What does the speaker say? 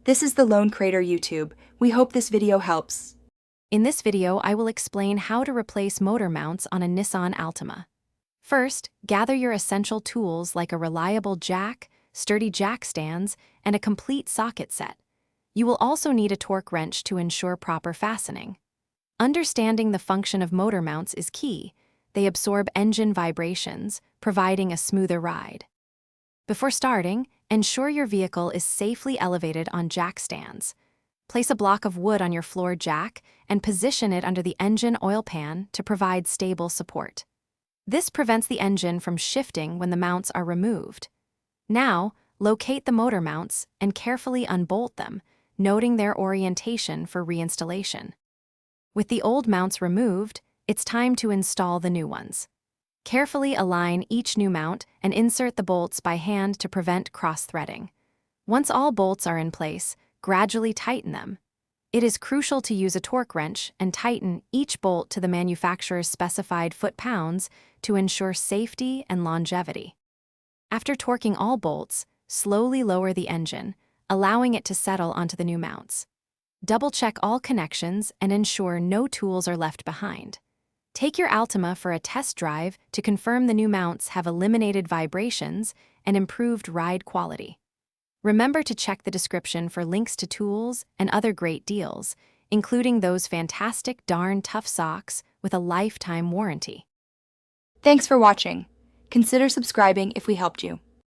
This is the Lone Crater YouTube. We hope this video helps. In this video, I will explain how to replace motor mounts on a Nissan Altima. First, gather your essential tools like a reliable jack, sturdy jack stands, and a complete socket set. You will also need a torque wrench to ensure proper fastening. Understanding the function of motor mounts is key. They absorb engine vibrations, providing a smoother ride. Before starting, ensure your vehicle is safely elevated on jack stands. Place a block of wood on your floor jack and position it under the engine oil pan to provide stable support. This prevents the engine from shifting when the mounts are removed. Now, locate the motor mounts and carefully unbolt them, noting their orientation for reinstallation. With the old mounts removed, it's time to install the new ones. Carefully align each new mount and insert the bolts by hand to prevent cross-threading. Once all bolts are in place, gradually tighten them. It is crucial to use a torque wrench and tighten each bolt to the manufacturer's specified foot-pounds to ensure safety and longevity. After torquing all bolts, slowly lower the engine, allowing it to settle onto the new mounts. Double-check all connections and ensure no tools are left behind. Take your Altima for a test drive to confirm the new mounts have eliminated vibrations and improved ride quality. Remember to check the description for links to tools and other great deals, including those fantastic darn tough socks with a lifetime warranty. Thanks for watching. Consider subscribing if we helped you.